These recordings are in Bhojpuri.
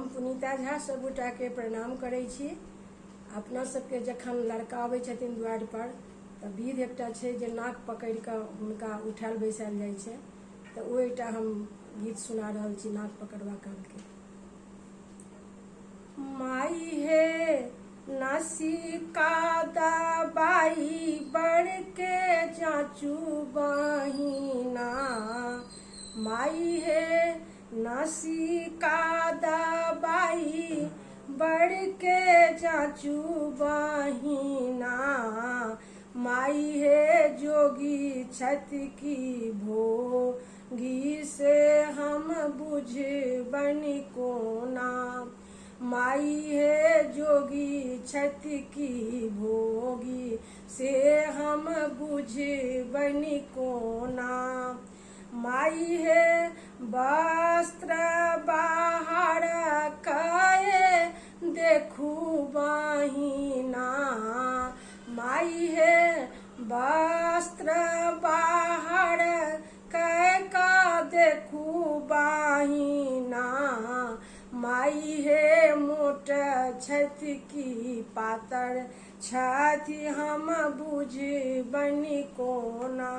हम पुनीता झा सबगोटा के प्रणाम करै छी। अपना सबके जखन लड़का आबै छथिन द्वार पर तऽ विध एकटा छै जे नाक पकड़ि कऽ हुनका उठायल बैसायल जाइ छै, तऽ ओ एकटा हम गीत सुना रहल छी नाक पकड़वा कालके। माई हे नसिका दबाई बड़ के जाचू बहिना, माई हे नसिका दबाई बड़ के जाचू बहिना, माई हे जोगी छति की भोगी से हम बुझबनि कोना, माई हे जोगी छति की भोगी से हम बुझबनि कोना, माई हे वस्त्र बाहर कए देखू बहिना, माई हे वस्त्र बाहर कए का देखू बहिना, माई हे मोट छति की पातर छति हम बुझबनि कोना,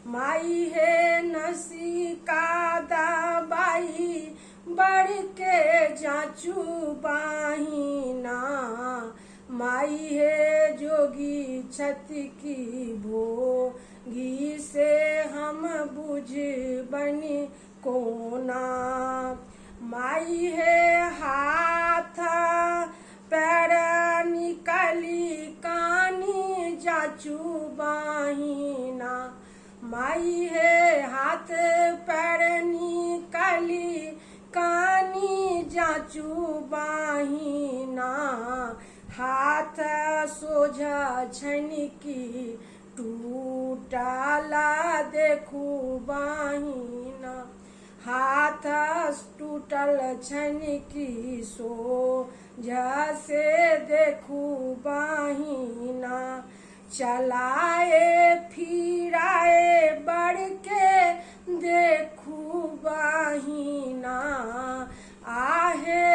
माई हे नसिका दबाई बड़ के जाचू बहिना, माई हे जोगी छति की भोगी से हम बुझबनि कोना, माई हे हाथ पैर निकली कानी जाचू बहिना, माई हे हाथ पैर निकली कानी जाचू बहिना, हाथ सोझा छनि की टूटला देखू बहिना, हाथ टूटल छनि की सोझा से देखू बहिना, चलाए फिराए बड़ के देखू बहिना, आहे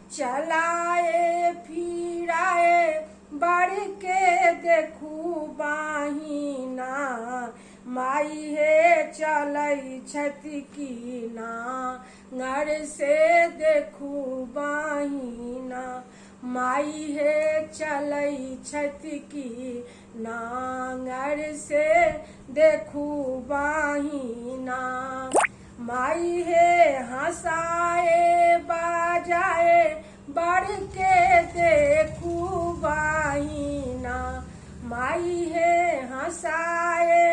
चलाए फिराए बड़ के देखू बहिना, माई हे चलै छति की नांगर से देखू बहिना, माई हे चलै छति की नांगर से देखू बहिना, माई हे हंसाए बजाए बड़ के देखू बहिना, माई हे हंसाए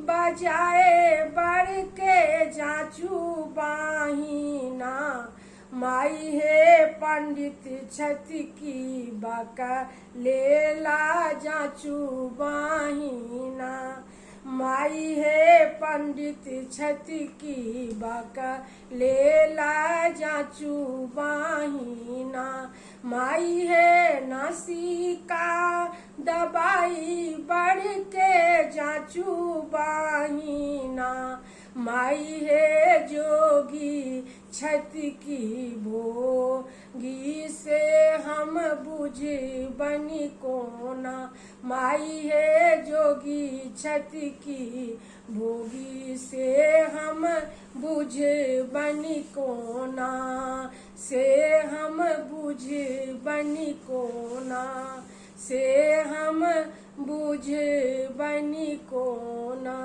बजाए बड़ के जाचू बहिना, माई हे पंडित छति की बाका लेला जाचू बहिना, माई हे पंडित छति की बाका लेला जाचू बहिना, माई हे नसिका दबाई बड़ के जाचू बहिना, माई हे जोगी छति की भोगी से हम बुझबनि कोना, माई हे जोगी छति की भोगी से हम बुझबनि कोना, से हम बुझबनि कोना, से हम बुझबनि कोना।